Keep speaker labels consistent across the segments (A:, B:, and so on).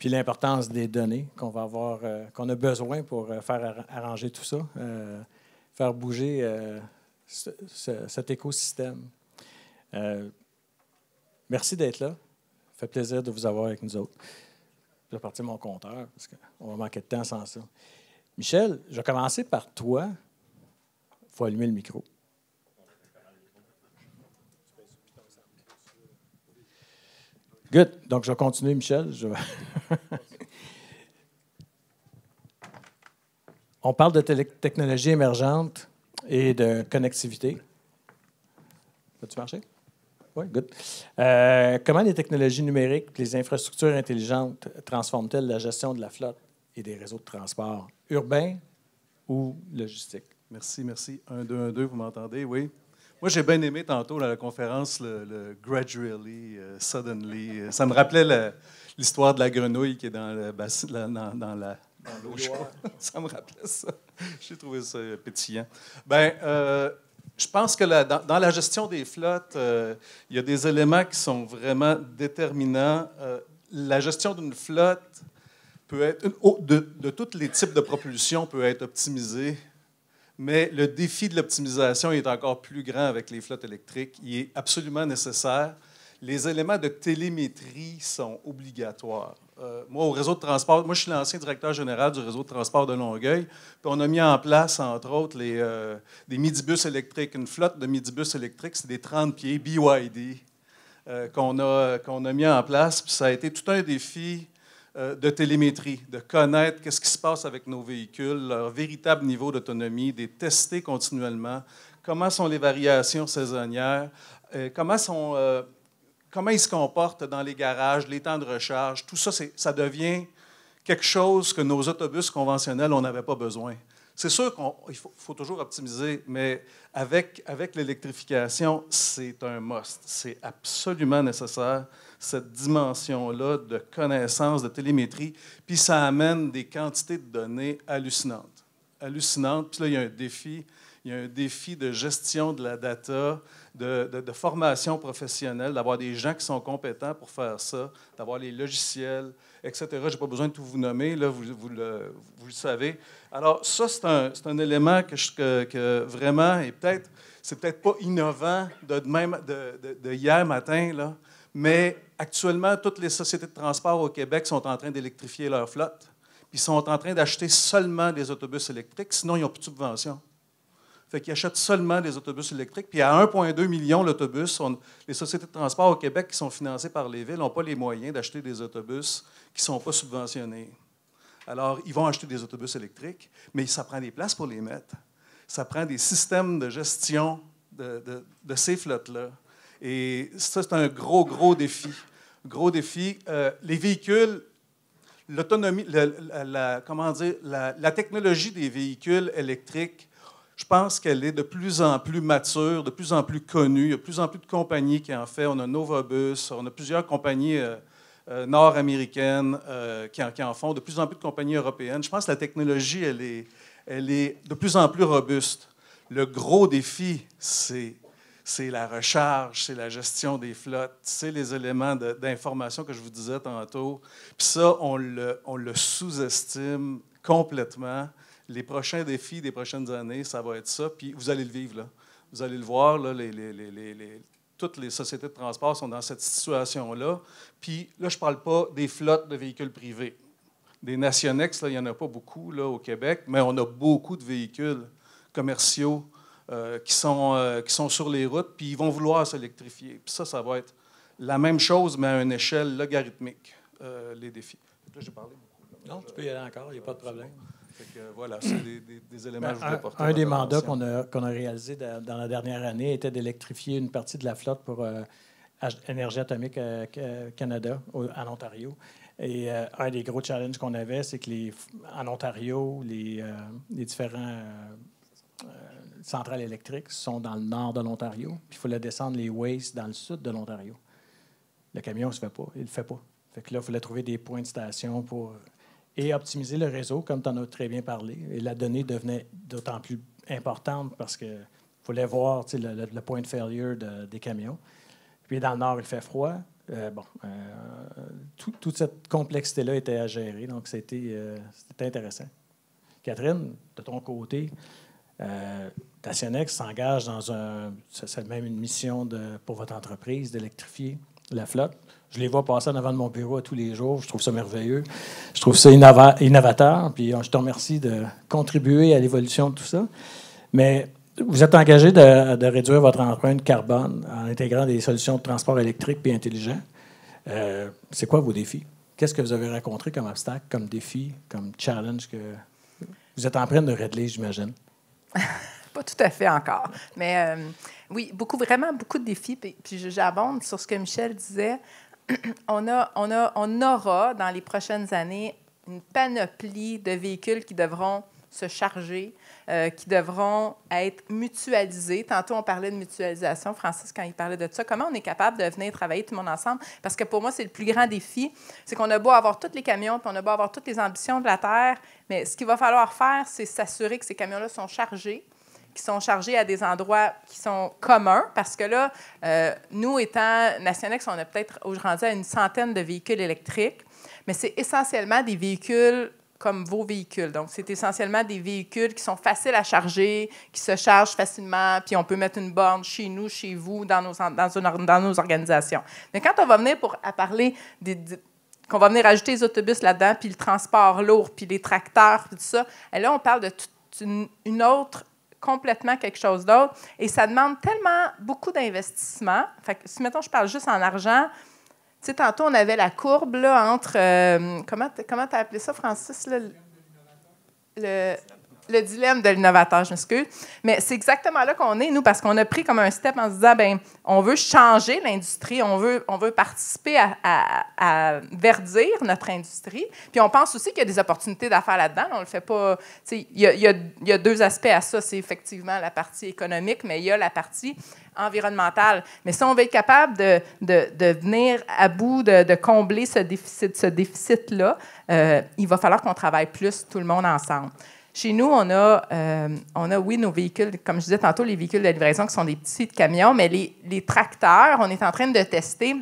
A: puis l'importance des données qu'on va avoir, qu'on a besoin pour faire arranger tout ça, faire bouger cet écosystème. Merci d'être là. Ça fait plaisir de vous avoir avec nous autres. Je vais partir mon compteur parce qu'on va manquer de temps sans ça. Michel, je vais commencer par toi. Il faut allumer le micro. Good. Donc, je vais continuer, Michel. On parle de technologies émergentes et de connectivité. Ça a-tu marché? Oui, good. Comment les technologies numériques, les infrastructures intelligentes transforment-elles la gestion de la flotte et des réseaux de transport urbains ou logistiques?
B: Merci, merci. 1, 2, 1, 2, vous m'entendez? Oui. Moi, j'ai bien aimé tantôt à la conférence le gradually, suddenly. Ça me rappelait l'histoire de la grenouille qui est dans le bassin, dans l'eau chaude. Ça me rappelait ça. J'ai trouvé ça pétillant. Bien, je pense que dans la gestion des flottes, il y a des éléments qui sont vraiment déterminants. La gestion d'une flotte peut être, de tous les types de propulsion peut être optimisée. Mais le défi de l'optimisation est encore plus grand avec les flottes électriques. Il est absolument nécessaire. Les éléments de télémétrie sont obligatoires. Moi, au réseau de transport, moi, je suis l'ancien directeur général du réseau de transport de Longueuil. Puis on a mis en place, entre autres, des midibus électriques. Une flotte de midibus électriques, c'est des 30 pieds BYD qu'on a mis en place. Puis ça a été tout un défi de télémétrie, de connaître qu'est-ce qui se passe avec nos véhicules, leur véritable niveau d'autonomie, de les tester continuellement, comment sont les variations saisonnières, comment ils se comportent dans les garages, les temps de recharge. Tout ça, ça devient quelque chose que nos autobus conventionnels, on n'avait pas besoin. C'est sûr qu'il faut toujours optimiser, mais avec l'électrification, c'est un must. C'est absolument nécessaire, cette dimension-là de connaissance, de télémétrie. Puis ça amène des quantités de données hallucinantes. Hallucinantes. Puis là, il y a un défi. Il y a un défi de gestion de la data, de formation professionnelle, d'avoir des gens qui sont compétents pour faire ça, d'avoir les logiciels, etc. Je n'ai pas besoin de tout vous nommer, là, vous le savez. Alors, ça, c'est un élément que vraiment, c'est peut-être pas innovant de hier matin, là, mais actuellement, toutes les sociétés de transport au Québec sont en train d'électrifier leur flotte, puis ils sont en train d'acheter seulement des autobus électriques, sinon ils n'ont plus de subvention. Fait qu'ils achètent seulement des autobus électriques. Puis à 1,2 million d'autobus, les sociétés de transport au Québec qui sont financées par les villes n'ont pas les moyens d'acheter des autobus qui ne sont pas subventionnés. Alors, ils vont acheter des autobus électriques, mais ça prend des places pour les mettre. Ça prend des systèmes de gestion de ces flottes-là. Et ça, c'est un gros, gros défi. Gros défi. Les véhicules, l'autonomie, la technologie des véhicules électriques, je pense qu'elle est de plus en plus mature, de plus en plus connue. Il y a de plus en plus de compagnies qui en font. On a Novabus, on a plusieurs compagnies nord-américaines qui en font, de plus en plus de compagnies européennes. Je pense que la technologie, elle est de plus en plus robuste. Le gros défi, c'est la recharge, c'est la gestion des flottes, c'est les éléments d'information que je vous disais tantôt. Puis ça, on le sous-estime complètement. Les prochains défis des prochaines années, ça va être ça. Puis vous allez le vivre, là. Vous allez le voir, là, toutes les sociétés de transport sont dans cette situation-là. Puis là, je ne parle pas des flottes de véhicules privés. Des Nationex, là, il n'y en a pas beaucoup là, au Québec, mais on a beaucoup de véhicules commerciaux qui sont sur les routes, puis ils vont vouloir s'électrifier. Puis ça va être la même chose, mais à une échelle logarithmique, les défis. Là, j'ai parlé beaucoup.
A: Non, tu peux y aller encore, il n'y a pas de problème.
B: Voilà, c'est des éléments que je voulais porter.
A: Un des mandats qu'on a réalisé dans la dernière année était d'électrifier une partie de la flotte pour Énergie atomique Canada, en Ontario. Et un des gros challenges qu'on avait, c'est que en Ontario, les différents centrales électriques sont dans le nord de l'Ontario, puis il fallait descendre les wastes dans le sud de l'Ontario. Le camion ne se fait pas, il ne le fait pas. Fait que là, il fallait trouver des points de station pour... et optimiser le réseau, comme tu en as très bien parlé. Et la donnée devenait d'autant plus importante parce qu'il fallait voir le point de failure des camions. Puis dans le nord, il fait froid. toute cette complexité-là était à gérer. Donc, c'était intéressant. Catherine, de ton côté, Nationex s'engage c'est même une mission pour votre entreprise d'électrifier la flotte. Je les vois passer en avant de mon bureau à tous les jours. Je trouve ça merveilleux. Je trouve ça innovateur. Puis je te remercie de contribuer à l'évolution de tout ça. Mais vous êtes engagé de réduire votre empreinte carbone en intégrant des solutions de transport électrique et intelligent. C'est quoi vos défis? Qu'est-ce que vous avez rencontré comme obstacle, comme défi, comme challenge que vous êtes en train de régler, j'imagine?
C: Pas tout à fait encore. Mais oui, vraiment beaucoup de défis. Puis j'abonde sur ce que Michel disait. On aura, dans les prochaines années, une panoplie de véhicules qui devront se charger, qui devront être mutualisés. Tantôt, on parlait de mutualisation, Francis, quand il parlait de ça. Comment on est capable de venir travailler tout le monde ensemble? Parce que pour moi, c'est le plus grand défi. C'est qu'on a beau avoir tous les camions, puis on a beau avoir toutes les ambitions de la Terre, mais ce qu'il va falloir faire, c'est s'assurer que ces camions-là sont chargés, qui sont chargés à des endroits qui sont communs, parce que là, nous, étant Nationex, on a peut-être aujourd'hui à une centaine de véhicules électriques, mais c'est essentiellement des véhicules comme vos véhicules. Donc, c'est essentiellement des véhicules qui sont faciles à charger, qui se chargent facilement, puis on peut mettre une borne chez nous, chez vous, dans nos organisations. Mais quand on va venir à parler qu'on va venir ajouter les autobus là-dedans, puis le transport lourd, puis les tracteurs, puis tout ça, et là, on parle de toute une autre complètement quelque chose d'autre. Et ça demande tellement beaucoup d'investissement. Fait que, si, mettons, je parle juste en argent, tu sais, tantôt, on avait la courbe là, entre... comment tu as appelé ça, Francis? Là, le dilemme de l'innovateur, je m'excuse. Mais c'est exactement là qu'on est, nous, parce qu'on a pris comme un step en se disant, bien, on veut changer l'industrie, on veut participer à verdir notre industrie. Puis on pense aussi qu'il y a des opportunités d'affaires là-dedans. On le fait pas... Il y a deux aspects à ça. C'est effectivement la partie économique, mais il y a la partie environnementale. Mais si on veut être capable de venir à bout de combler ce déficit-là, il va falloir qu'on travaille plus, tout le monde ensemble. Chez nous, on a, oui, nos véhicules, comme je disais tantôt, les véhicules de livraison qui sont des petits camions, mais les tracteurs, on est en train de tester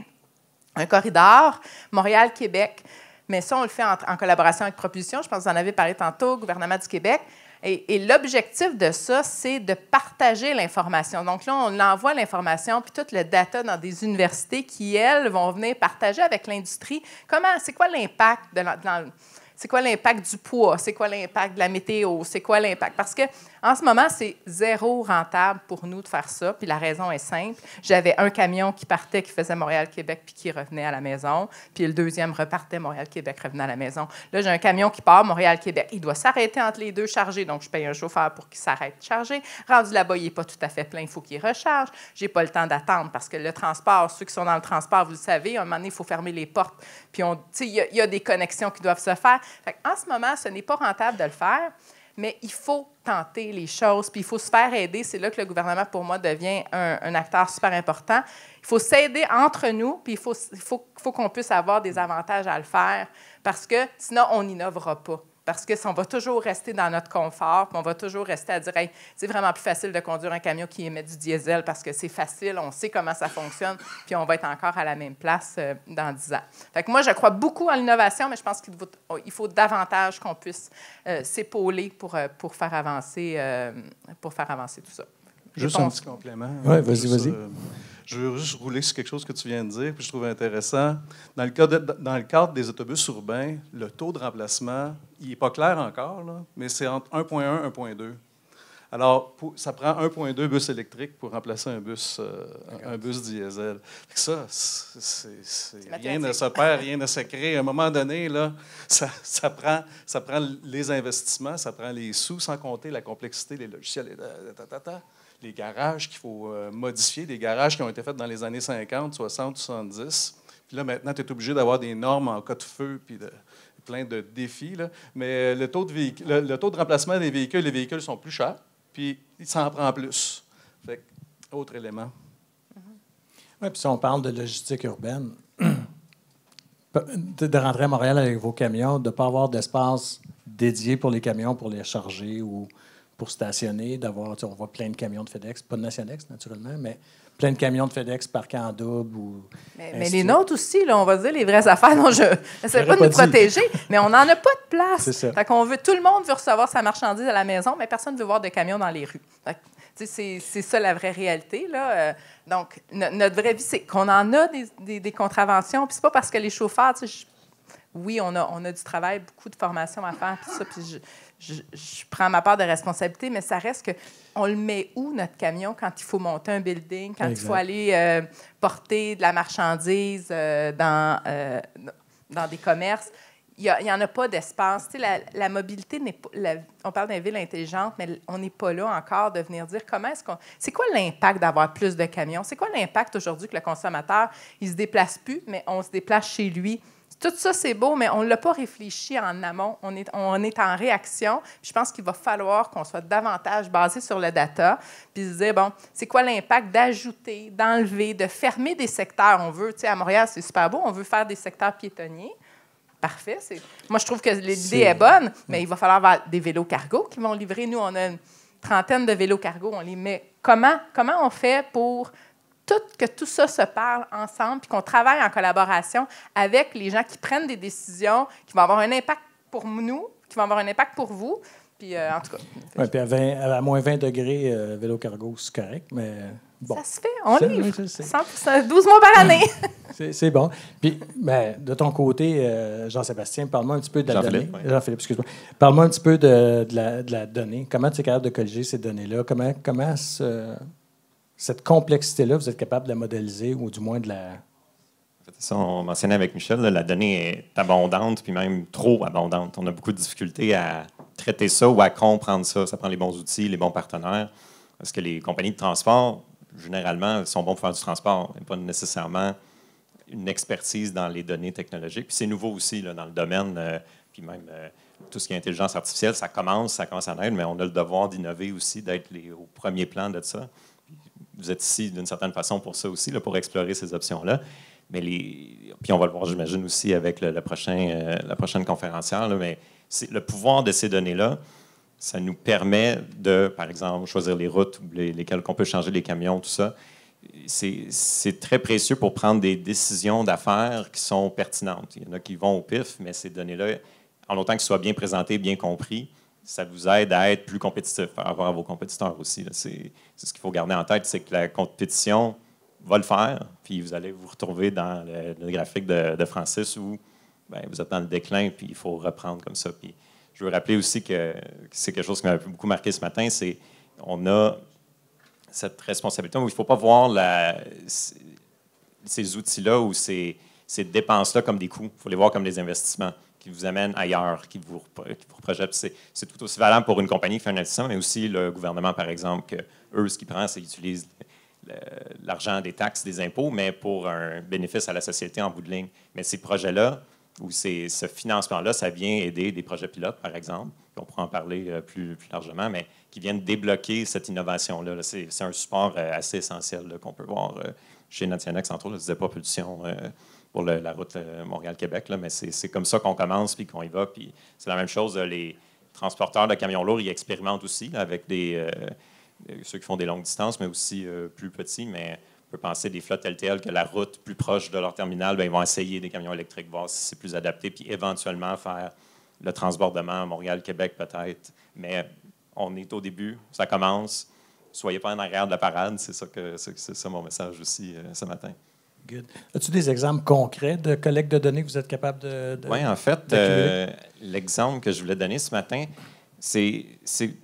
C: un corridor Montréal-Québec. Mais ça, on le fait en collaboration avec Propulsion. Je pense que vous en avez parlé tantôt, gouvernement du Québec. Et l'objectif de ça, c'est de partager l'information. Donc là, on envoie l'information puis tout le data dans des universités qui, elles, vont venir partager avec l'industrie. C'est quoi l'impact c'est quoi l'impact du poids? C'est quoi l'impact de la météo? C'est quoi l'impact? Parce qu'en ce moment, c'est zéro rentable pour nous de faire ça. Puis la raison est simple. J'avais un camion qui partait, qui faisait Montréal-Québec, puis qui revenait à la maison. Puis le deuxième repartait Montréal-Québec, revenait à la maison. Là, j'ai un camion qui part Montréal-Québec. Il doit s'arrêter entre les deux chargés. Donc, je paye un chauffeur pour qu'il s'arrête de charger. Rendu là-bas, il n'est pas tout à fait plein. Il faut qu'il recharge. Je n'ai pas le temps d'attendre parce que le transport, ceux qui sont dans le transport, vous le savez, à un moment donné, il faut fermer les portes. Puis, il y a des connexions qui doivent se faire. En ce moment, ce n'est pas rentable de le faire, mais il faut tenter les choses, puis il faut se faire aider. C'est là que le gouvernement, pour moi, devient un acteur super important. Il faut s'aider entre nous, puis il faut qu'on puisse avoir des avantages à le faire, parce que sinon, on n'innovera pas. Parce qu'on va toujours rester dans notre confort, puis on va toujours rester à dire hey, c'est vraiment plus facile de conduire un camion qui émet du diesel parce que c'est facile, on sait comment ça fonctionne, puis on va être encore à la même place dans 10 ans. Fait que moi, je crois beaucoup en l'innovation, mais je pense qu'il faut davantage qu'on puisse s'épauler pour faire avancer tout ça.
B: Juste un petit complément.
A: Oui, vas-y.
B: Je veux juste rouler sur quelque chose que tu viens de dire, puis je trouve intéressant. Dans le cadre des autobus urbains, le taux de remplacement, il n'est pas clair encore, là, mais c'est entre 1,1 et 1,2. Alors, ça prend 1,2 bus électriques pour remplacer un bus diesel. Ça, rien ne se perd, rien ne se crée. À un moment donné, là, ça prend les investissements, ça prend les sous, sans compter la complexité des logiciels. Les garages qu'il faut modifier, des garages qui ont été faits dans les années 50, 60, 70. Puis là, maintenant, tu es obligé d'avoir des normes en cas de feu, puis plein de défis. Là. Mais le taux de remplacement des véhicules, les véhicules sont plus chers, puis il s'en prend plus. Fait que, autre élément.
A: Oui, puis si on parle de logistique urbaine, de rentrer à Montréal avec vos camions, de ne pas avoir d'espace dédié pour les camions pour les charger ou pour stationner, on voit plein de camions de FedEx, pas de Nationex, naturellement, mais plein de camions de FedEx parqués en double.
C: Mais les nôtres aussi, là, on va dire les vraies affaires. Non, je n'essaie pas de nous protéger, mais on n'en a pas de place.
A: C'est ça.
C: Fait qu'on veut, tout le monde veut recevoir sa marchandise à la maison, mais personne ne veut voir de camions dans les rues. C'est ça la vraie réalité. Là. Donc, notre vraie vie, c'est qu'on en a des contraventions. Puis c'est pas parce que les chauffeurs, oui, on a du travail, beaucoup de formation à faire, puis ça, puis je prends ma part de responsabilité, mais ça reste que on le met où, notre camion, quand il faut monter un building, quand il faut aller porter de la marchandise dans des commerces? Il n'y en a pas d'espace. Tu sais, la mobilité n'est pas... on parle d'une ville intelligente, mais on n'est pas là encore de venir dire comment est-ce qu'on... C'est quoi l'impact d'avoir plus de camions? C'est quoi l'impact aujourd'hui que le consommateur, il ne se déplace plus, mais on se déplace chez lui? Tout ça, c'est beau, mais on ne l'a pas réfléchi en amont. On est en réaction. Puis je pense qu'il va falloir qu'on soit davantage basé sur le data, puis se dire, bon, c'est quoi l'impact d'ajouter, d'enlever, de fermer des secteurs? On veut, tu sais, à Montréal, c'est super beau, on veut faire des secteurs piétonniers. Parfait. Moi, je trouve que l'idée est bonne, mais il va falloir avoir des vélos cargo qui vont livrer. Nous, on a une trentaine de vélos cargo. On les met. Comment on fait pour que tout ça se parle ensemble puis qu'on travaille en collaboration avec les gens qui prennent des décisions qui vont avoir un impact pour nous, qui vont avoir un impact pour vous. Puis, en tout cas.
A: Oui, puis à moins 20 degrés, vélo cargo, c'est correct, mais bon.
C: Ça se fait, on livre.
A: Oui,
C: 100%, 12 mois par année.
A: C'est bon. Puis, de ton côté, Jean-Sébastien, parle-moi un petit peu de la donnée.
D: Oui.
A: Jean-Philippe, excuse-moi. Parle-moi un petit peu de la donnée. Comment tu es capable de colliger ces données-là? Comment cette complexité-là, vous êtes capable de la modéliser ou du moins de la...
D: Ça, on mentionnait avec Michel, là, la donnée est abondante, puis même trop abondante. On a beaucoup de difficultés à traiter ça ou à comprendre ça. Ça prend les bons outils, les bons partenaires. Parce que les compagnies de transport, généralement, sont bons pour faire du transport, mais pas nécessairement une expertise dans les données technologiques. Puis c'est nouveau aussi là, dans le domaine, puis même tout ce qui est intelligence artificielle, ça commence à naître, mais on a le devoir d'innover aussi, d'être au premier plan de ça. Vous êtes ici d'une certaine façon pour ça aussi, là, pour explorer ces options-là. Mais puis on va le voir, j'imagine, aussi avec la prochaine conférencière, là, mais le pouvoir de ces données-là, ça nous permet de, par exemple, choisir les routes lesquelles on peut changer les camions, tout ça. C'est très précieux pour prendre des décisions d'affaires qui sont pertinentes. Il y en a qui vont au pif, mais ces données-là, en autant qu'ils soient bien présentés, bien compris, ça vous aide à être plus compétitif par rapport à vos compétiteurs aussi. C'est ce qu'il faut garder en tête, c'est que la compétition va le faire, puis vous allez vous retrouver dans le graphique de Francis où vous êtes dans le déclin, puis il faut reprendre comme ça. Puis je veux rappeler aussi que c'est quelque chose qui m'a beaucoup marqué ce matin, c'est qu'on a cette responsabilité où il ne faut pas voir ces outils-là ou ces dépenses-là comme des coûts. Il faut les voir comme des investissements qui vous amènent ailleurs, qui vous projettent. C'est tout aussi valable pour une compagnie qui fait un investissement, mais aussi le gouvernement, par exemple, que eux, ce qu'ils prennent, c'est qu'ils utilisent l'argent des taxes, des impôts, mais pour un bénéfice à la société en bout de ligne. Mais ces projets-là, ou ce financement-là, ça vient aider des projets pilotes, par exemple, on pourra en parler plus largement, mais qui viennent débloquer cette innovation-là. Là. C'est un support assez essentiel là, qu'on peut voir chez Nationex, entre autres, des propulsions pour la route Montréal-Québec, mais c'est comme ça qu'on commence puis qu'on y va. Puis c'est la même chose, les transporteurs de camions lourds, ils expérimentent aussi là, avec ceux qui font des longues distances, mais aussi plus petits, mais on peut penser des flottes LTL que la route plus proche de leur terminal, ils vont essayer des camions électriques, voir si c'est plus adapté, puis éventuellement faire le transbordement à Montréal-Québec peut-être. Mais on est au début, ça commence. Soyez pas en arrière de la parade, c'est ça mon message aussi ce matin.
A: Good. As-tu des exemples concrets de collecte de données que vous êtes capable de
D: Oui, en fait, l'exemple que je voulais donner ce matin, c'est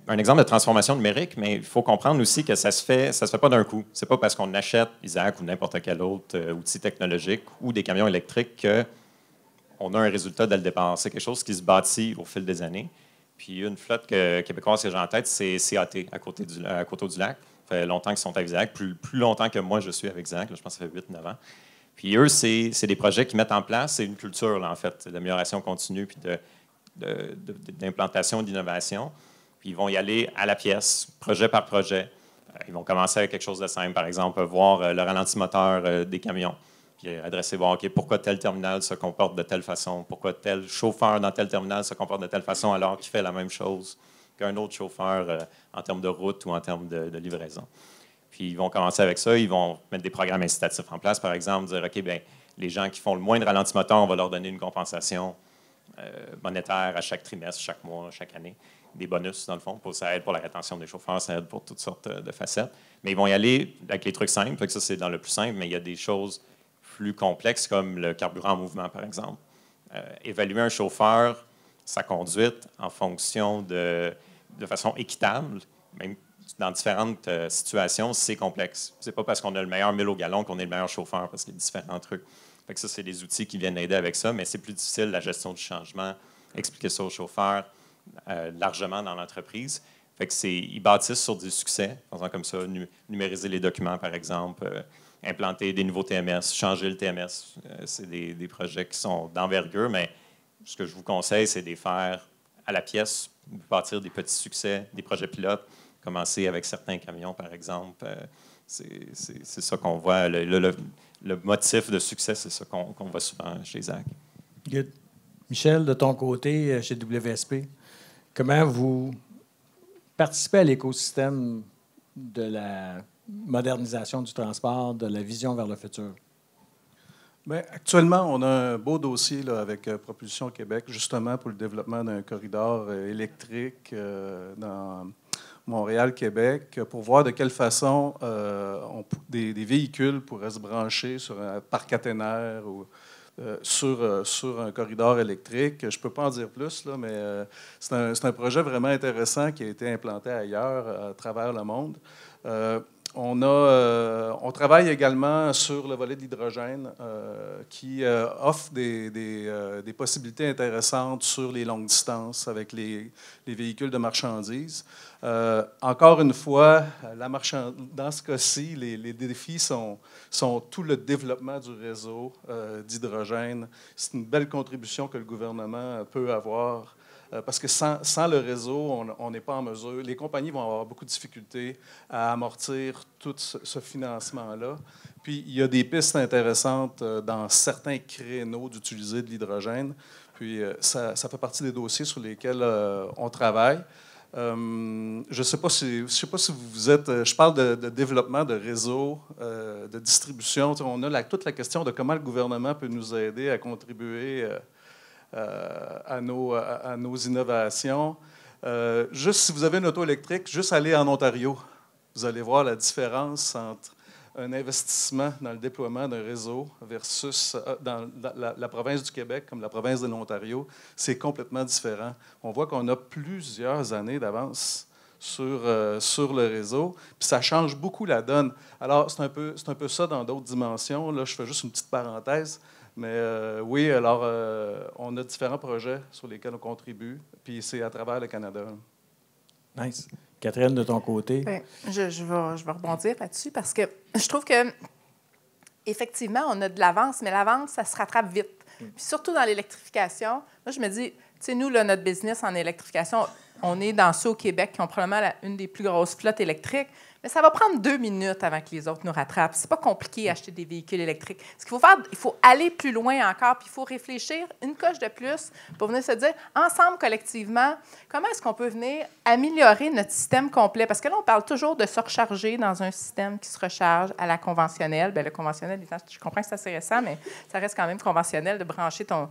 D: un exemple de transformation numérique, mais il faut comprendre aussi que ça se fait pas d'un coup. C'est pas parce qu'on achète Isaac ou n'importe quel autre outil technologique ou des camions électriques qu'on a un résultat dès le départ. C'est quelque chose qui se bâtit au fil des années. Puis une flotte québécoise que j'ai en tête, c'est CAT, à Coteau-du-Lac. Ça fait longtemps qu'ils sont avec Isaac, plus longtemps que moi je suis avec Isaac. Là, je pense que ça fait 8-9 ans. Puis eux, c'est des projets qu'ils mettent en place. C'est une culture, là, en fait, d'amélioration continue puis d'implantation, d'innovation. Puis ils vont y aller à la pièce, projet par projet. Ils vont commencer avec quelque chose de simple, par exemple, voir le ralenti moteur des camions. Puis adresser, voir, OK, pourquoi tel terminal se comporte de telle façon, pourquoi tel chauffeur dans tel terminal se comporte de telle façon alors qu'il fait la même chose qu'un autre chauffeur en termes de route ou en termes de livraison. Puis ils vont commencer avec ça, ils vont mettre des programmes incitatifs en place, par exemple, dire, OK, bien, les gens qui font le moins de ralenti moteur, on va leur donner une compensation monétaire à chaque trimestre, chaque mois, chaque année. Des bonus, dans le fond. Ça aide pour la rétention des chauffeurs, ça aide pour toutes sortes de facettes. Mais ils vont y aller avec les trucs simples, fait que ça, c'est dans le plus simple, mais il y a des choses plus complexes, comme le carburant en mouvement, par exemple. Évaluer un chauffeur, sa conduite, en fonction de façon équitable, même dans différentes situations, c'est complexe. C'est pas parce qu'on a le meilleur 1000 au gallon qu'on est le meilleur chauffeur, parce qu'il y a différents trucs. Fait que ça, c'est des outils qui viennent aider avec ça, mais c'est plus difficile, la gestion du changement, expliquer ça aux chauffeurs largement dans l'entreprise. Fait que ils bâtissent sur des succès, en faisant comme ça, numériser les documents, par exemple, implanter des nouveaux TMS, changer le TMS. C'est des projets qui sont d'envergure, mais ce que je vous conseille, c'est de les faire à la pièce, bâtir des petits succès, des projets pilotes, commencer avec certains camions, par exemple. C'est ça qu'on voit. Le motif de succès, c'est ça qu'on voit souvent chez Zach.
A: Good. Michel, de ton côté, chez WSP, comment vous participez à l'écosystème de la modernisation du transport, de la vision vers le futur?
B: Bien, actuellement, on a un beau dossier là, avec Propulsion Québec, justement pour le développement d'un corridor électrique dans Montréal-Québec, pour voir de quelle façon des véhicules pourraient se brancher sur un parc caténaire ou sur un corridor électrique. Je ne peux pas en dire plus, là, mais c'est un projet vraiment intéressant qui a été implanté ailleurs, à travers le monde. On travaille également sur le volet de l'hydrogène qui offre des possibilités intéressantes sur les longues distances avec les véhicules de marchandises. Encore une fois, dans ce cas-ci, les défis sont tout le développement du réseau d'hydrogène. C'est une belle contribution que le gouvernement peut avoir. Parce que sans le réseau, on n'est pas en mesure. Les compagnies vont avoir beaucoup de difficultés à amortir tout ce financement-là. Puis, il y a des pistes intéressantes dans certains créneaux d'utiliser de l'hydrogène. Puis, ça fait partie des dossiers sur lesquels on travaille. Je ne sais pas si vous êtes... Je parle de développement de réseaux, de distribution. On a toute la question de comment le gouvernement peut nous aider à contribuer à nos innovations. Juste si vous avez une auto électrique, juste aller en Ontario. Vous allez voir la différence entre un investissement dans le déploiement d'un réseau versus dans la province du Québec comme la province de l'Ontario. C'est complètement différent. On voit qu'on a plusieurs années d'avance sur le réseau, puis ça change beaucoup la donne. Alors, c'est un peu ça dans d'autres dimensions. Là, je fais juste une petite parenthèse. Mais oui, alors, on a différents projets sur lesquels on contribue, puis c'est à travers le Canada.
A: Nice. Catherine, de ton côté?
C: Bien, je vais rebondir là-dessus parce que je trouve que effectivement, on a de l'avance, mais l'avance, ça se rattrape vite. Puis surtout dans l'électrification. Moi, je me dis, tu sais, nous, là, notre business en électrification, on est dans ceux au Québec qui ont probablement une des plus grosses flottes électriques. Mais ça va prendre 2 minutes avant que les autres nous rattrapent. C'est pas compliqué d'acheter des véhicules électriques. Ce qu'il faut faire, il faut aller plus loin encore, puis il faut réfléchir une coche de plus pour venir se dire, ensemble, collectivement, comment est-ce qu'on peut venir améliorer notre système complet? Parce que là, on parle toujours de se recharger dans un système qui se recharge à la conventionnelle. Bien, le conventionnel, je comprends que c'est assez récent, mais ça reste quand même conventionnel de brancher ton...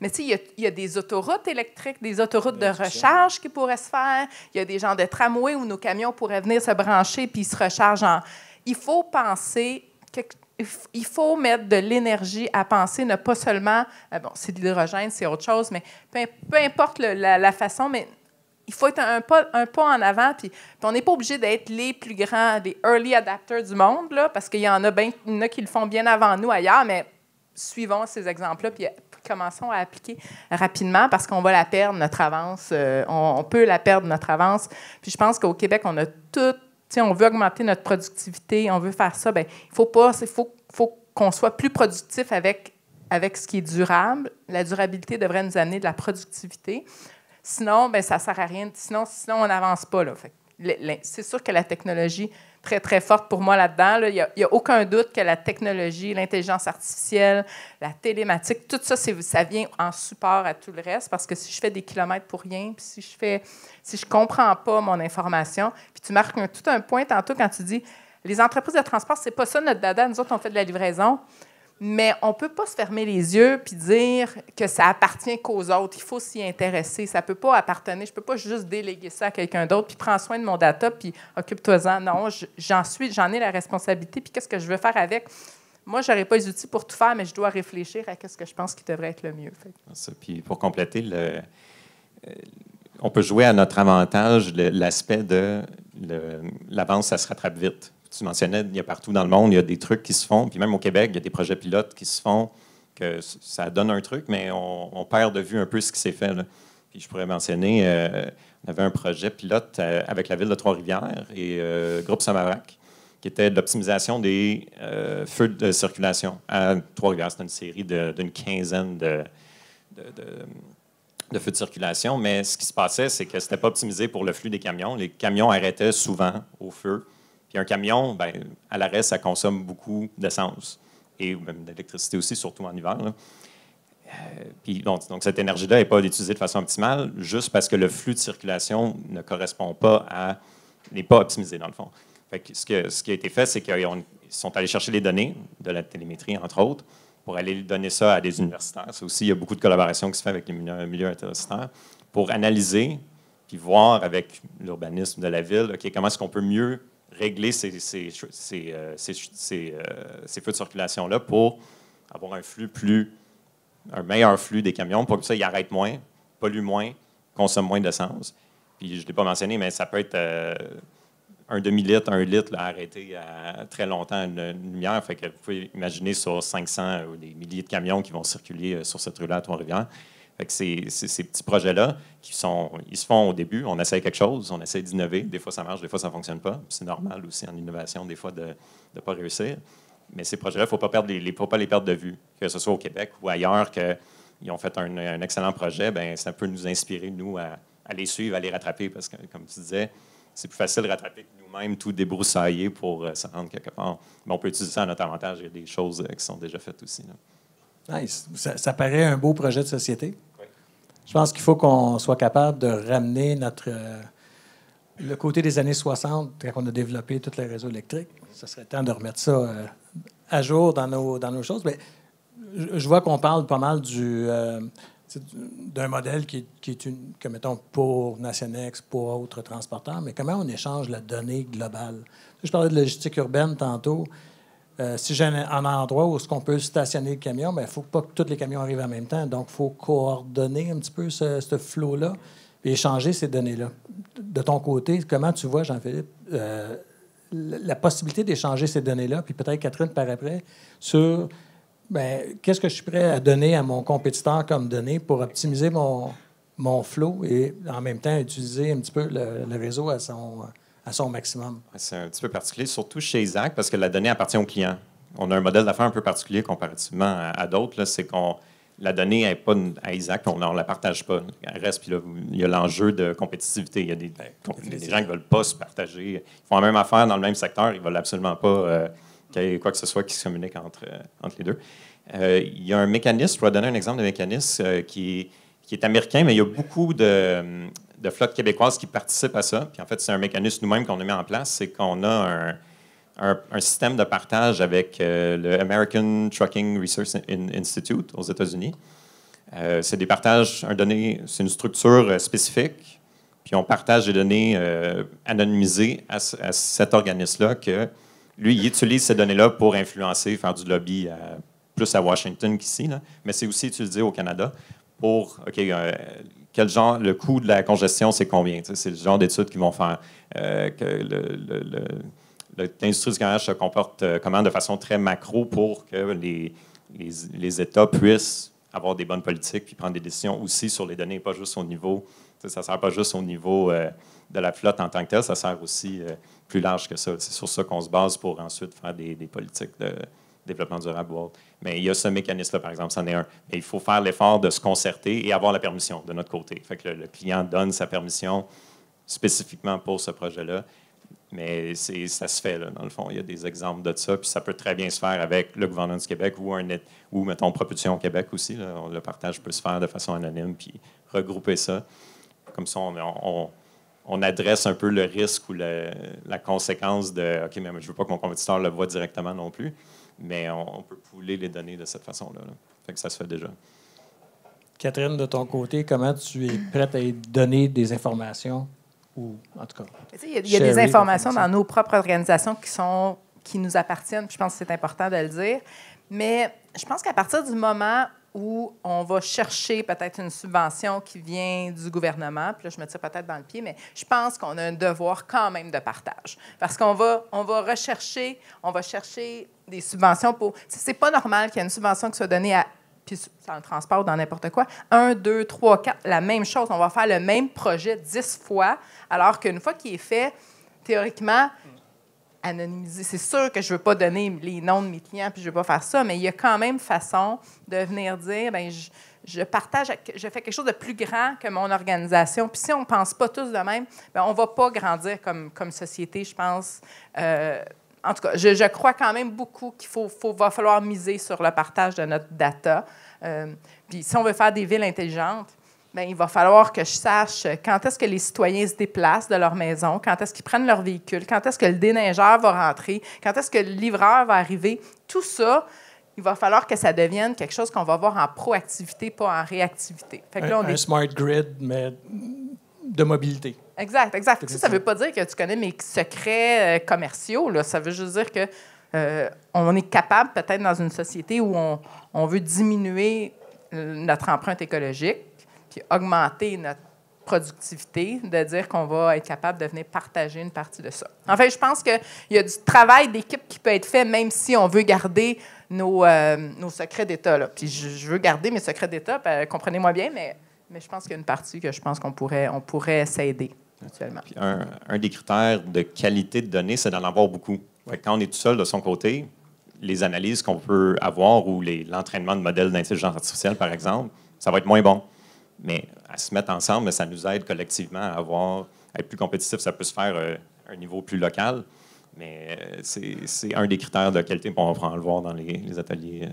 C: Mais tu sais, il y a des autoroutes électriques, des autoroutes de recharge qui pourraient se faire. Il y a des genres de tramways où nos camions pourraient venir se brancher puis ils se rechargent en... Il faut penser... Il faut mettre de l'énergie à penser, ne pas seulement... bon, c'est de l'hydrogène, c'est autre chose, mais peu importe la façon, mais il faut être un pas en avant. Puis on n'est pas obligé d'être les plus grands, des early adapters du monde, là, parce qu'il y en a qui le font bien avant nous ailleurs, mais suivons ces exemples-là, puis commençons à appliquer rapidement parce qu'on va la perdre, notre avance. On peut la perdre, notre avance. Puis je pense qu'au Québec, on a tout... On veut augmenter notre productivité, on veut faire ça. Bien, il faut qu'on soit plus productif avec ce qui est durable. La durabilité devrait nous amener de la productivité. Sinon, bien, ça ne sert à rien. Sinon on n'avance pas. Là. C'est sûr que la technologie très, très forte pour moi là-dedans. Là. Il n'y a aucun doute que la technologie, l'intelligence artificielle, la télématique, tout ça, ça vient en support à tout le reste parce que si je fais des kilomètres pour rien, puis si je comprends pas mon information, puis tu marques tout un point tantôt quand tu dis Les entreprises de transport, c'est pas ça notre dada. Nous autres, on fait de la livraison. Mais on ne peut pas se fermer les yeux puis dire que ça appartient qu'aux autres. Il faut s'y intéresser. Ça ne peut pas appartenir. Je ne peux pas juste déléguer ça à quelqu'un d'autre puis prends soin de mon data puis occupe-toi-en. Non, j'en ai la responsabilité puis qu'est-ce que je veux faire avec? Moi, je n'aurai pas les outils pour tout faire, mais je dois réfléchir à ce que je pense qui devrait être le mieux.
D: Puis pour compléter, on peut jouer à notre avantage l'aspect de l'avance, ça se rattrape vite. Tu mentionnais, il y a partout dans le monde, il y a des trucs qui se font. Puis même au Québec, il y a des projets pilotes qui se font, que ça donne un truc, mais on perd de vue un peu ce qui s'est fait. Là. Puis je pourrais mentionner, on avait un projet pilote avec la ville de Trois-Rivières et Groupe Samarac, qui était de l'optimisation des feux de circulation. À Trois-Rivières, c'était une série d'une quinzaine de feux de circulation, mais ce qui se passait, c'est que ce n'était pas optimisé pour le flux des camions. Les camions arrêtaient souvent au feu. Puis un camion, bien, à l'arrêt, ça consomme beaucoup d'essence et même d'électricité aussi, surtout en hiver. Puis donc cette énergie-là n'est pas utilisée de façon optimale juste parce que le flux de circulation ne correspond pas n'est pas optimisé, dans le fond. Fait que ce qui a été fait, c'est qu'ils sont allés chercher les données de la télémétrie, entre autres, pour aller donner ça à des universitaires. Ça aussi, il y a beaucoup de collaboration qui se fait avec les milieux universitaires pour analyser puis voir avec l'urbanisme de la ville, OK, comment est-ce qu'on peut mieux régler ces feux de circulation-là pour avoir un meilleur flux des camions, pour que ça, ils arrêtent moins, polluent moins, consomment moins d'essence. Puis, je ne l'ai pas mentionné, mais ça peut être un demi-litre, 1 litre là, arrêté à très longtemps une lumière. Fait que vous pouvez imaginer sur 500 ou des milliers de camions qui vont circuler sur cette rue-là à Trois-Rivières. Fait que ces petits projets-là, ils se font au début, on essaie quelque chose, on essaie d'innover. Des fois, ça marche, des fois, ça ne fonctionne pas. C'est normal aussi en innovation, des fois, de ne pas réussir. Mais ces projets-là, il ne faut pas les perdre de vue, que ce soit au Québec ou ailleurs, qu'ils ont fait un excellent projet, bien, ça peut nous inspirer, nous, à les suivre, à les rattraper. Parce que, comme tu disais, c'est plus facile de rattraper que nous-mêmes, tout débroussailler pour se rendre quelque part. Mais on peut utiliser ça à notre avantage. Il y a des choses qui sont déjà faites aussi. Là.
A: Nice. Ça paraît un beau projet de société. Oui. Je pense qu'il faut qu'on soit capable de ramener le côté des années 60, quand on a développé tous les réseaux électriques. Ce serait temps de remettre ça à jour dans nos choses. Mais je vois qu'on parle pas mal d'un modèle qui est que, mettons, pour Nationex, pour autres transporteurs, mais comment on échange la donnée globale? Je parlais de logistique urbaine tantôt. Si j'ai un endroit où on peut stationner le camion, il ne faut pas que tous les camions arrivent en même temps. Donc, il faut coordonner un petit peu ce flow-là et échanger ces données-là. De ton côté, comment tu vois, Jean-Philippe, la possibilité d'échanger ces données-là, puis peut-être Catherine par après, sur qu'est-ce que je suis prêt à donner à mon compétiteur comme données pour optimiser mon flow et en même temps utiliser un petit peu le réseau à son maximum.
D: C'est un petit peu particulier, surtout chez Isaac, parce que la donnée appartient au client. On a un modèle d'affaires un peu particulier comparativement à d'autres. Là, c'est qu'on la donnée n'est pas à Isaac, on ne la partage pas. Elle reste, puis là, il y a l'enjeu de compétitivité. Il y a des gens qui ne veulent pas se partager. Ils font la même affaire dans le même secteur, ils ne veulent absolument pas qu'il y ait quoi que ce soit qui se communique entre les deux. Il y a un mécanisme, je pourrais donner un exemple de mécanisme qui est américain, mais il y a beaucoup de flottes québécoises qui participent à ça. Puis en fait, c'est un mécanisme nous-mêmes qu'on a mis en place, c'est qu'on a un système de partage avec le American Trucking Research Institute aux États-Unis. C'est des partages, c'est une structure spécifique, puis on partage des données anonymisées à cet organisme-là que, lui, il utilise ces données-là pour influencer, faire du lobby plus à Washington qu'ici, là. Mais c'est aussi utilisé au Canada pour, OK, quel genre, le coût de la congestion, c'est combien? C'est le genre d'études qu'ils vont faire. Que l'industrie du camionnage se comporte comment de façon très macro pour que les États puissent avoir des bonnes politiques puis prendre des décisions aussi sur les données, pas juste au niveau, ça ne sert pas juste au niveau de la flotte en tant que telle, ça sert aussi plus large que ça. C'est sur ça qu'on se base pour ensuite faire des politiques de développement durable ou autre. Mais il y a ce mécanisme-là, par exemple, c'en est un. Mais il faut faire l'effort de se concerter et avoir la permission de notre côté. Fait que le client donne sa permission spécifiquement pour ce projet-là. Mais ça se fait, là, dans le fond. Il y a des exemples de ça. Puis ça peut très bien se faire avec le gouvernement du Québec ou mettons, Propulsion Québec aussi. Là. Le partage peut se faire de façon anonyme puis regrouper ça. Comme ça, on adresse un peu le risque ou la conséquence de « OK, mais je ne veux pas que mon compétiteur le voit directement non plus », mais on peut pooler les données de cette façon-là. Là. Fait que ça se fait déjà.
A: Catherine, de ton côté, comment tu es prête à y donner des informations? Ou, en tout cas,
C: il y a des informations dans nos propres organisations qui nous appartiennent, puis je pense que c'est important de le dire. Mais je pense qu'à partir du moment où on va chercher peut-être une subvention qui vient du gouvernement, puis là, je me tire peut-être dans le pied, mais je pense qu'on a un devoir quand même de partage. Parce qu'on va chercher des subventions pour... C'est pas normal qu'il y ait une subvention qui soit donnée à... Puis dans le transport ou dans n'importe quoi, 1, 2, 3, 4, la même chose. On va faire le même projet 10 fois, alors qu'une fois qu'il est fait, théoriquement, anonymisé. C'est sûr que je ne veux pas donner les noms de mes clients, puis je ne veux pas faire ça, mais il y a quand même façon de venir dire, bien, je partage, je fais quelque chose de plus grand que mon organisation. Puis si on ne pense pas tous de même, bien, on ne va pas grandir comme société, je pense. En tout cas, je crois quand même beaucoup qu'il va falloir miser sur le partage de notre data. Puis si on veut faire des villes intelligentes, bien, il va falloir que je sache quand est-ce que les citoyens se déplacent de leur maison, quand est-ce qu'ils prennent leur véhicule, quand est-ce que le déneigeur va rentrer, quand est-ce que le livreur va arriver. Tout ça, il va falloir que ça devienne quelque chose qu'on va voir en proactivité, pas en réactivité. Fait que là,
A: un smart grid, mais de mobilité.
C: Exact. Ça ne veut pas dire que tu connais mes secrets commerciaux. Là. Ça veut juste dire que on est capable, peut-être dans une société où on veut diminuer notre empreinte écologique, puis augmenter notre productivité, de dire qu'on va être capable de venir partager une partie de ça. En fait, je pense qu'il y a du travail d'équipe qui peut être fait, même si on veut garder nos secrets d'État. Là. Puis je veux garder mes secrets d'État, comprenez-moi bien, mais je pense qu'il y a une partie que je pense qu'on pourrait s'aider mutuellement.
D: Puis un des critères de qualité de données, c'est d'en avoir beaucoup. Fait que quand on est tout seul de son côté, les analyses qu'on peut avoir ou l'entraînement de modèles d'intelligence artificielle, par exemple, ça va être moins bon. Mais à se mettre ensemble, ça nous aide collectivement à être plus compétitif. Ça peut se faire à un niveau plus local, mais c'est un des critères de qualité. On va le voir dans les ateliers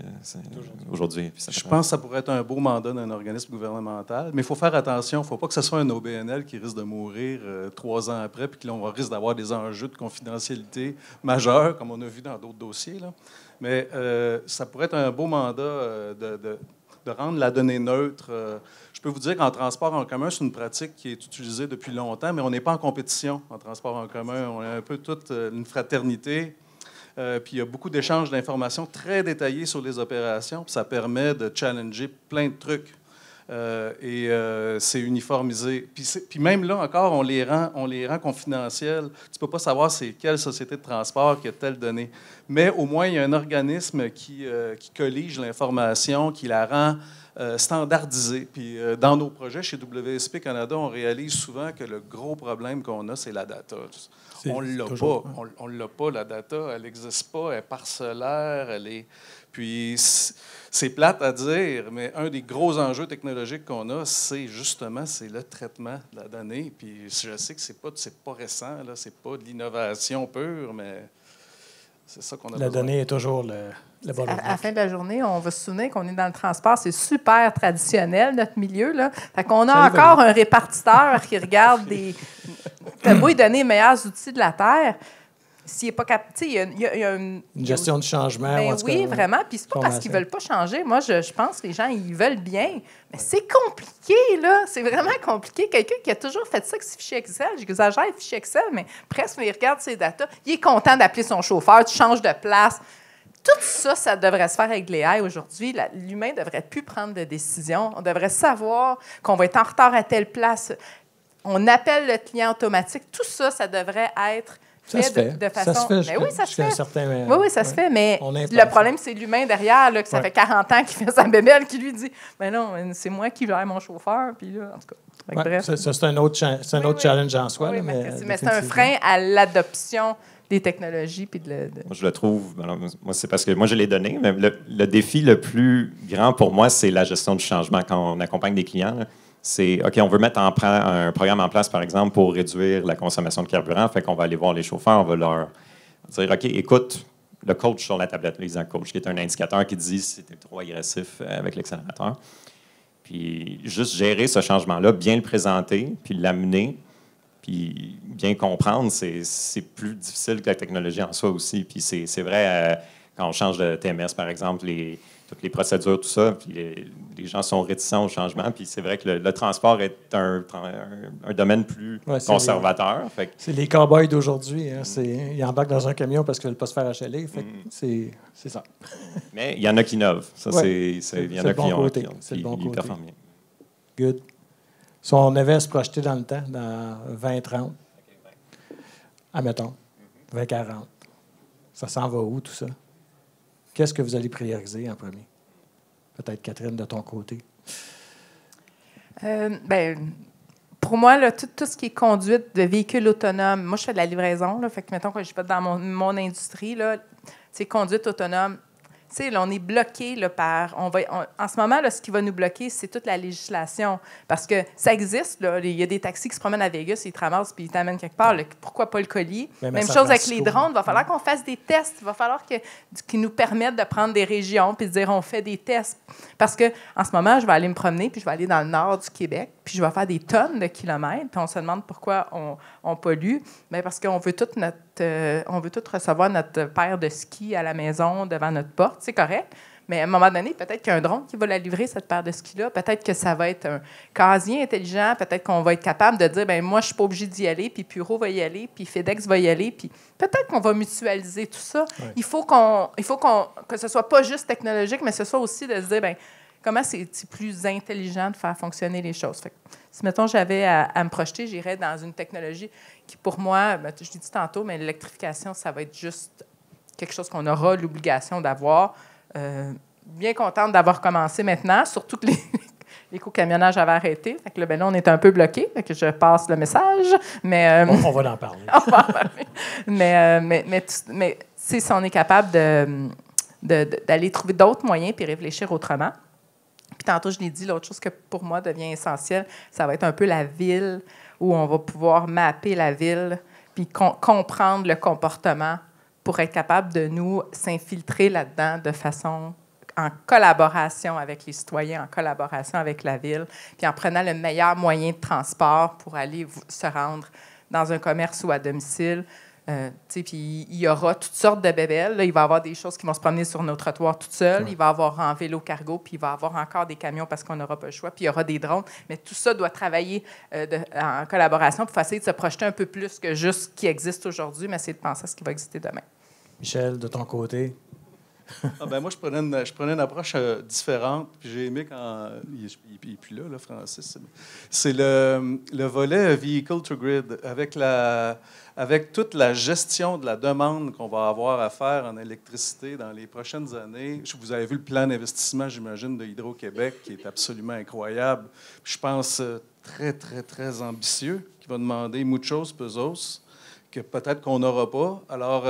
D: aujourd'hui.
B: Je pense que ça pourrait être un beau mandat d'un organisme gouvernemental, mais il faut faire attention. Il ne faut pas que ce soit un OBNL qui risque de mourir 3 ans après, puis que là, on risque d'avoir des enjeux de confidentialité majeurs, comme on a vu dans d'autres dossiers. Là. Mais ça pourrait être un beau mandat de rendre la donnée neutre. Je peux vous dire qu'en transport en commun, c'est une pratique qui est utilisée depuis longtemps, mais on n'est pas en compétition en transport en commun. On est un peu toute une fraternité. Puis il y a beaucoup d'échanges d'informations très détaillés sur les opérations. Puis ça permet de challenger plein de trucs. C'est uniformisé. Puis même là encore, on les rend confidentiels. Tu ne peux pas savoir c'est quelle société de transport qui a telle donnée. Mais au moins, il y a un organisme qui collige l'information, qui la rend standardisée. Puis dans nos projets chez WSP Canada, on réalise souvent que le gros problème qu'on a, c'est la data. On ne l'a pas. On l'a pas, la data. Elle n'existe pas. Elle est parcellaire. Puis c'est plate à dire, mais un des gros enjeux technologiques qu'on a, c'est le traitement de la donnée. Puis je sais que c'est pas récent, là, c'est pas de l'innovation pure, mais c'est ça qu'on a besoin.
A: La donnée est toujours le bon.
C: À la fin de la journée, on va se souvenir qu'on est dans le transport. C'est super traditionnel, notre milieu. Là. Fait qu'on a encore un répartiteur qui regarde t'as beau lui donner les meilleurs outils de la Terre. S'il n'est pas capable, il y a une
A: gestion du changement.
C: Ben oui, vraiment. Puis c'est pas parce qu'ils ne veulent pas changer. Moi, je pense que les gens, ils veulent bien. Mais c'est compliqué, là. C'est vraiment compliqué. Quelqu'un qui a toujours fait ça avec ses fichiers Excel, j'exagère les fichiers Excel, mais presque, il regarde ses datas. Il est content d'appeler son chauffeur, tu changes de place. Tout ça, ça devrait se faire avec l'AI aujourd'hui. L'humain ne devrait plus prendre de décision. On devrait savoir qu'on va être en retard à telle place. On appelle le client automatique. Tout ça, ça devrait être
A: ça se fait.
C: De façon...
A: Ça se fait.
C: Mais oui, ça se fait.
A: Oui,
C: ça se fait, mais le problème, c'est l'humain derrière, là, que ça fait 40 ans qu'il fait sa bébelle, qui lui dit « Mais non, c'est moi qui gère mon chauffeur. » Puis là, en tout cas, bref.
A: Ça, c'est un autre, challenge en soi.
C: Oui,
A: là,
C: mais c'est un frein à l'adoption des technologies. Puis moi,
D: je le trouve... Alors, moi, c'est parce que moi, je l'ai donné, mais le défi le plus grand pour moi, c'est la gestion du changement quand on accompagne des clients. Là. C'est, OK, on veut mettre un programme en place, par exemple, pour réduire la consommation de carburant. Fait qu'on va aller voir les chauffeurs, on va leur dire, OK, écoute, le coach sur la tablette, l'exact coach, qui est un indicateur qui dit si tu es trop agressif avec l'accélérateur. Puis juste gérer ce changement-là, bien le présenter, puis l'amener. Puis bien comprendre, c'est plus difficile que la technologie en soi aussi. Puis c'est vrai, quand on change de TMS, par exemple, toutes les procédures, tout ça, puis les gens sont réticents au changement. Puis c'est vrai que le transport est un domaine plus conservateur.
A: C'est les cow-boys d'aujourd'hui. Hein, ils embarquent dans un camion parce qu'ils ne veulent pas se faire acheler. C'est ça.
D: Mais il y en a qui innovent. Ça, il y en a qui
A: performent bien. Good. Si on avait à se projeter dans le temps, dans 2030, admettons, 2040, ça s'en va où, tout ça? Qu'est-ce que vous allez prioriser en premier? Peut-être, Catherine, de ton côté.
C: Pour moi, là, tout ce qui est conduite de véhicules autonomes, moi, je fais de la livraison. Là, fait que, mettons, quand je suis dans mon industrie, là, conduite autonome, là, on est bloqué là, en ce moment, là, ce qui va nous bloquer, c'est toute la législation. Parce que ça existe. Là, il y a des taxis qui se promènent à Vegas, ils te ramassent puis ils t'amènent quelque part. Là, pourquoi pas le colis? Même chose avec les drones. Il va falloir qu'on fasse des tests. Il va falloir qu'ils nous permettent de prendre des régions puis de dire on fait des tests. Parce que en ce moment, je vais aller me promener puis je vais aller dans le nord du Québec puis je vais faire des tonnes de kilomètres. Puis on se demande pourquoi on pollue. Bien, parce qu'on veut tout recevoir notre paire de skis à la maison devant notre porte. C'est correct. Mais à un moment donné, peut-être qu'il y a un drone qui va la livrer, cette paire de skis-là. Peut-être que ça va être un casier intelligent. Peut-être qu'on va être capable de dire, bien, moi, je ne suis pas obligé d'y aller, puis Puro va y aller, puis FedEx va y aller. Puis peut-être qu'on va mutualiser tout ça. Ouais. Il faut que ce ne soit pas juste technologique, mais ce soit aussi de se dire, bien, comment c'est plus intelligent de faire fonctionner les choses. Fait que, si, mettons, j'avais à me projeter, j'irais dans une technologie qui, pour moi, je l'ai dit tantôt, mais l'électrification, ça va être juste quelque chose qu'on aura l'obligation d'avoir. Bien contente d'avoir commencé maintenant, surtout que l'éco-camionnage avait arrêté. Fait que là, on est un peu bloqué. Fait que je passe le message. Mais,
A: on va en parler.
C: On va en parler. Mais si on est capable d'aller trouver d'autres moyens puis réfléchir autrement. Puis tantôt, je l'ai dit, l'autre chose que pour moi devient essentielle, ça va être un peu la ville où on va pouvoir mapper la ville puis comprendre le comportement pour être capable de nous s'infiltrer là-dedans de façon en collaboration avec les citoyens, en collaboration avec la ville, puis en prenant le meilleur moyen de transport pour aller se rendre dans un commerce ou à domicile. Puis il y aura toutes sortes de bébelles. Là, il va y avoir des choses qui vont se promener sur nos trottoirs toutes seules. Il va y avoir en vélo cargo, puis il va y avoir encore des camions parce qu'on n'aura pas le choix, puis il y aura des drones. Mais tout ça doit travailler en collaboration pour essayer de se projeter un peu plus que juste ce qui existe aujourd'hui, mais essayer de penser à ce qui va exister demain.
A: Michel, de ton côté?
B: Moi, je prenais une approche différente. Puis j'ai aimé quand... Il n'est plus là, Francis. C'est le volet Vehicle to Grid, avec toute la gestion de la demande qu'on va avoir à faire en électricité dans les prochaines années. Vous avez vu le plan d'investissement, j'imagine, de Hydro-Québec, qui est absolument incroyable. Je pense très, très, très ambitieux, qui va demander muchos pesos, que peut-être qu'on n'aura pas. Alors,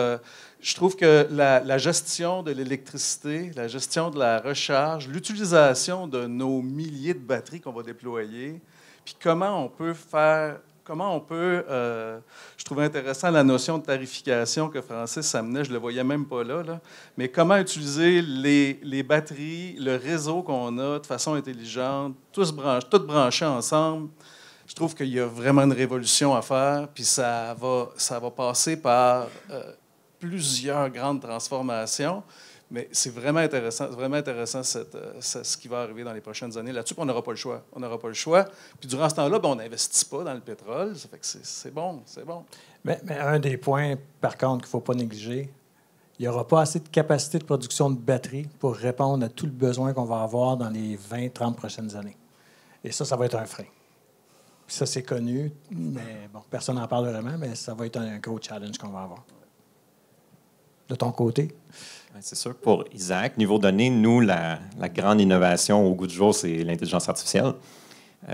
B: je trouve que la gestion de l'électricité, la gestion de la recharge, l'utilisation de nos milliers de batteries qu'on va déployer, puis comment on peut, je trouvais intéressant la notion de tarification que Francis amenait, je ne le voyais même pas là, mais comment utiliser les batteries, le réseau qu'on a de façon intelligente, toutes branchées ensemble. Je trouve qu'il y a vraiment une révolution à faire, puis ça va passer par plusieurs grandes transformations, mais c'est vraiment intéressant ce qui va arriver dans les prochaines années. Là-dessus, on n'aura pas le choix. On n'aura pas le choix. Puis durant ce temps-là, on n'investit pas dans le pétrole. Ça fait que c'est bon.
A: Mais un des points, par contre, qu'il ne faut pas négliger, il n'y aura pas assez de capacité de production de batteries pour répondre à tout le besoin qu'on va avoir dans les 20-30 prochaines années. Et ça va être un frein. Puis ça, c'est connu, mais bon, personne n'en parle vraiment, mais ça va être un gros challenge qu'on va avoir. De ton côté?
D: C'est sûr que pour Isaac, niveau données, nous, la grande innovation au goût du jour, c'est l'intelligence artificielle.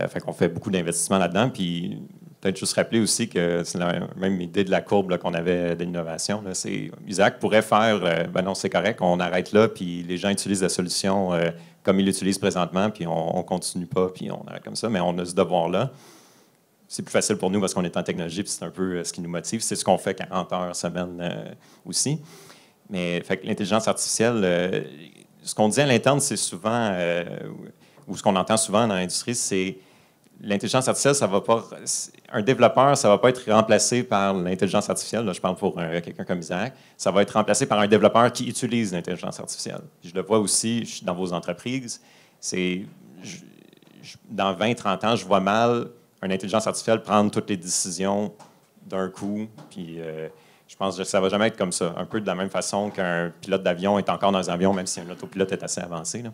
D: Fait qu'on fait beaucoup d'investissements là-dedans. Puis peut-être juste rappeler aussi que c'est la même idée de la courbe là, qu'on avait d'innovation. Là. Isaac pourrait faire, non, c'est correct, on arrête là, puis les gens utilisent la solution comme ils l'utilisent présentement, puis on ne continue pas, puis on arrête comme ça. Mais on a ce devoir-là. C'est plus facile pour nous parce qu'on est en technologie, puis c'est un peu ce qui nous motive. C'est ce qu'on fait 40 heures semaine aussi. Mais fait que l'intelligence artificielle, ce qu'on dit à l'interne, c'est souvent, ou ce qu'on entend souvent dans l'industrie, c'est l'intelligence artificielle, ça va pas. Un développeur, ça ne va pas être remplacé par l'intelligence artificielle. Là, je parle pour quelqu'un comme Isaac. Ça va être remplacé par un développeur qui utilise l'intelligence artificielle. Puis je le vois aussi dans vos entreprises. Dans 20-30 ans, je vois mal une intelligence artificielle prendre toutes les décisions d'un coup. Puis je pense que ça ne va jamais être comme ça. Un peu de la même façon qu'un pilote d'avion est encore dans un avion, même si un autopilote est assez avancé. Là.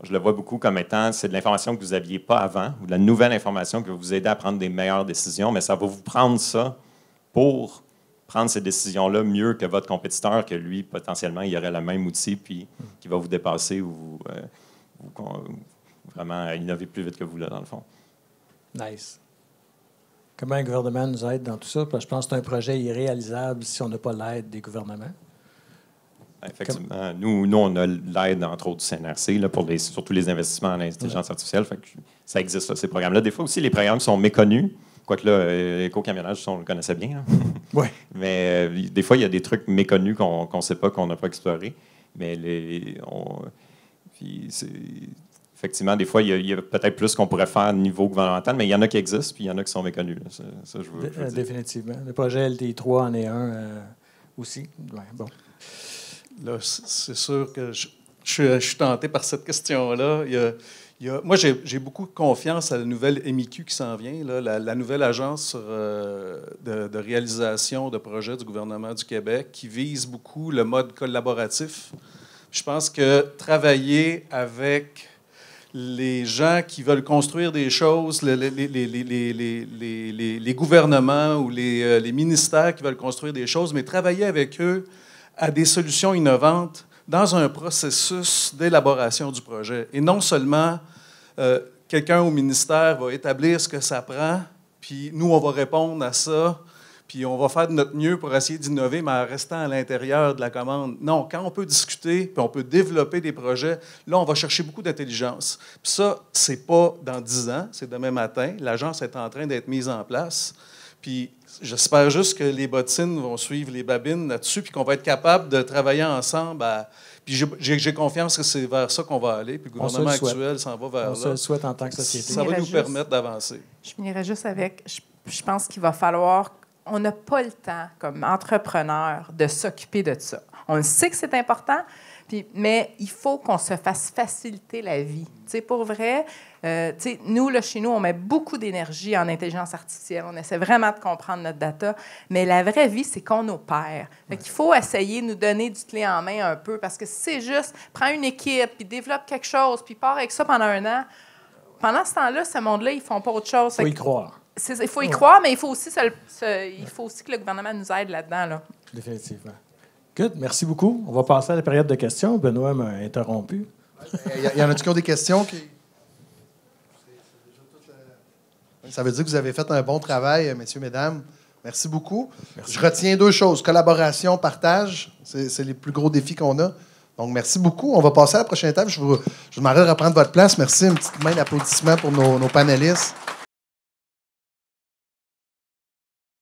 D: Je le vois beaucoup comme étant, c'est de l'information que vous n'aviez pas avant, ou de la nouvelle information qui va vous aider à prendre des meilleures décisions, mais ça va vous prendre ça pour prendre ces décisions-là mieux que votre compétiteur, que lui, potentiellement, il aurait le même outil, puis qui va vous dépasser ou vraiment innover plus vite que vous, là, dans le fond.
A: Nice. Comment un gouvernement nous aide dans tout ça? Parce que je pense que c'est un projet irréalisable si on n'a pas l'aide des gouvernements.
D: Effectivement. Nous, on a l'aide, entre autres, du CNRC là, pour surtout les investissements en intelligence artificielle. Fait que ça existe, là, ces programmes-là. Des fois aussi, les programmes sont méconnus. Quoique là, éco-camionnage, on le connaissait bien.
A: Oui.
D: Mais des fois, il y a des trucs méconnus qu'on ne sait pas, qu'on n'a pas explorés. Mais effectivement, des fois, il y a peut-être plus qu'on pourrait faire au niveau gouvernemental, mais il y en a qui existent, puis il y en a qui sont méconnus. Là. Ça, je veux dire.
A: Définitivement. Le projet LTI3 en est un aussi. Ouais, bon.
B: Là, c'est sûr que je suis tenté par cette question-là. Moi, j'ai beaucoup de confiance à la nouvelle MIQ qui s'en vient, là, la nouvelle agence de réalisation de projets du gouvernement du Québec qui vise beaucoup le mode collaboratif. Je pense que travailler avec les gens qui veulent construire des choses, les gouvernements ou les ministères qui veulent construire des choses, mais travailler avec eux à des solutions innovantes dans un processus d'élaboration du projet. Et non seulement quelqu'un au ministère va établir ce que ça prend, puis nous, on va répondre à ça, puis on va faire de notre mieux pour essayer d'innover, mais en restant à l'intérieur de la commande. Non, quand on peut discuter, puis on peut développer des projets, là, on va chercher beaucoup d'intelligence. Puis ça, c'est pas dans 10 ans, c'est demain matin. L'agence est en train d'être mise en place. Puis j'espère juste que les bottines vont suivre les babines là-dessus, puis qu'on va être capable de travailler ensemble. Puis j'ai confiance que c'est vers ça qu'on va aller, puis le gouvernement actuel s'en va vers là.
A: On se le souhaite en tant que société.
B: Ça va nous permettre d'avancer.
C: Je finirais juste avec, je pense qu'il va falloir, on n'a pas le temps, comme entrepreneur, de s'occuper de ça. On le sait que c'est important, mais il faut qu'on se fasse faciliter la vie. T'sais, pour vrai, nous, là, chez nous, on met beaucoup d'énergie en intelligence artificielle. On essaie vraiment de comprendre notre data. Mais la vraie vie, c'est qu'on opère. Il faut essayer de nous donner du clé en main un peu parce que si c'est juste, prends une équipe, puis développe quelque chose, puis pars avec ça pendant 1 an. Pendant ce temps-là, ce monde-là, ils ne font pas autre chose.
A: Il faut y croire.
C: Il faut y croire, mais il faut aussi que le gouvernement nous aide là-dedans. Là.
A: Définitivement. Good. Merci beaucoup. On va passer à la période de questions. Benoît m'a interrompu.
E: Il y en a-tu qui ont des questions? Ça veut dire que vous avez fait un bon travail, messieurs, mesdames. Merci beaucoup. Merci. Je retiens 2 choses. Collaboration, partage. C'est les plus gros défis qu'on a. Donc, merci beaucoup. On va passer à la prochaine étape. Je vous demanderai de reprendre votre place. Merci. Une petite main d'applaudissement pour nos panélistes.